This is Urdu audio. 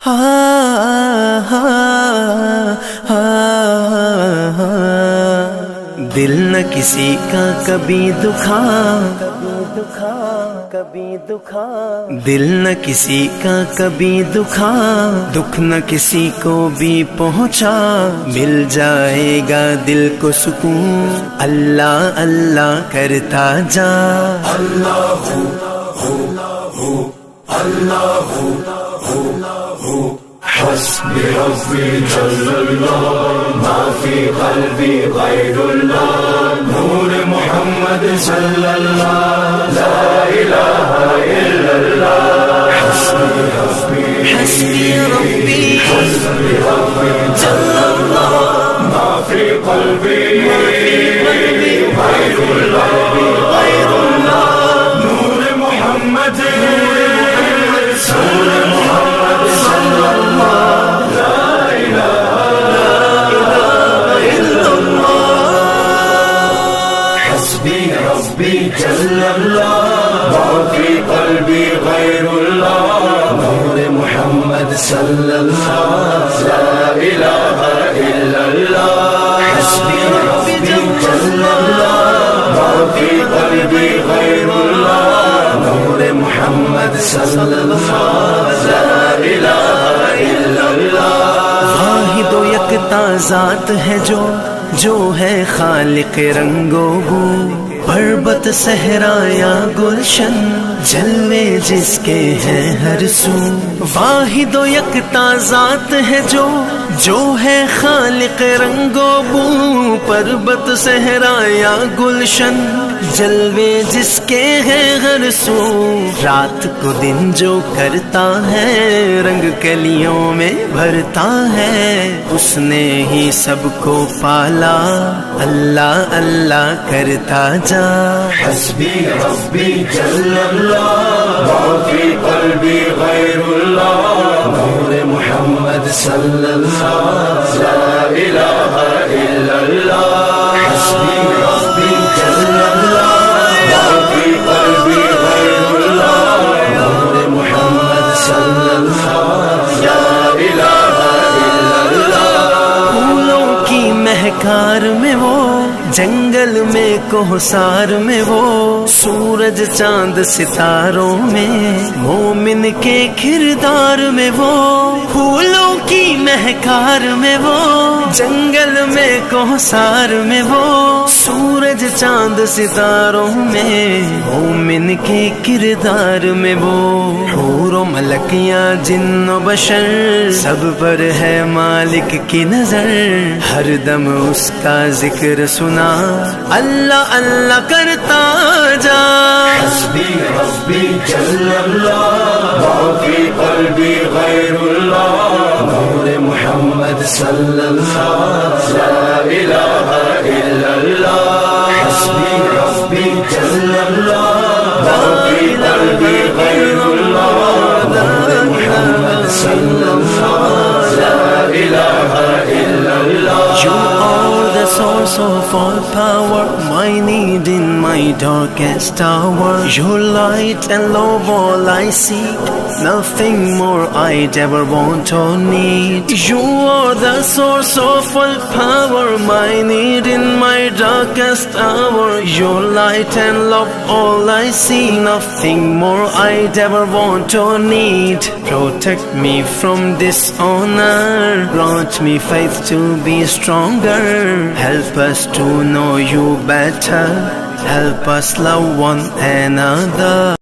دل نہ کسی کا کبھی دکھا، دل نہ کسی کا کبھی دکھا، دکھ نہ کسی کو بھی پہنچا، مل جائے گا دل کو سکون، اللہ اللہ کرتا جا۔ اللہ حسبي ربي جل الله ما في قلبي غير الله نور محمد صلى الله لا إله إلا الله حسبي ربي حسبي ربي حسبي ربي جل الله ما في قلبي غير الله نور محمد صلى الله جل اللہ ما فی قلبی غیر اللہ نور محمد صلی اللہ لا الہ الا اللہ حسبی ربی جل اللہ ما فی قلبی غیر اللہ نور محمد صلی اللہ لا الہ الا اللہ۔ واحد و یکتا ذات ہے جو ہے خالق رنگ و بو، پربت صحرا یا گلشن جلوے جس کے ہیں ہر سو۔ واحد و یکتا ذات ہے جو ہے خالق رنگ و بو، پربت صحرا یا گلشن جلوے جس کے ہیں ہر سو۔ رات کو دن جو کرتا ہے رنگ کلیوں میں بھرتا ہے، اس نے ہی سب کو پالا، اللہ اللہ کرتا جا۔ حسبی ربی جل اللہ ما فی قلبی غیر اللہ نور محمد صلی اللہ لا الہ الا اللہ حسبی ربی جل اللہ ما فی قلبی غیر اللہ نور محمد صلی اللہ لا الہ الا اللہ۔ پھولوں کی مہکار میں وہ، جنگل میں کوہسار میں وہ، سورج چاند ستاروں میں، مومن کے کردار میں وہ۔ پھولوں کی مہکار میں وہ، جنگل میں کوہسار میں وہ، سورج چاند ستاروں میں، مومن کے کردار میں وہ۔ حور و ملکیاں جن و بشر سب پر ہے مالک کی نظر، ہر دم اس کا ذکر سنا، اللہ اللہ کرتا جا۔ حسبی ربی جل اللہ ما فی قلبی غیر اللہ نور محمد صلی اللہ لا الہ الا اللہ حسبی ربی جل اللہ ما فی قلبی غیر اللہ نور محمد صلی اللہ لا الہ الا اللہ۔ You are the source of all power, my need in my darkest hour. Your light and love all I seek, nothing more I'd ever want or need. You are the source of all power, my need in my darkest hour. Your light and love all I see, nothing more I'd ever want or need. Protect me from dishonor, grant me faith to be stronger, help us to know you better, help us love one another.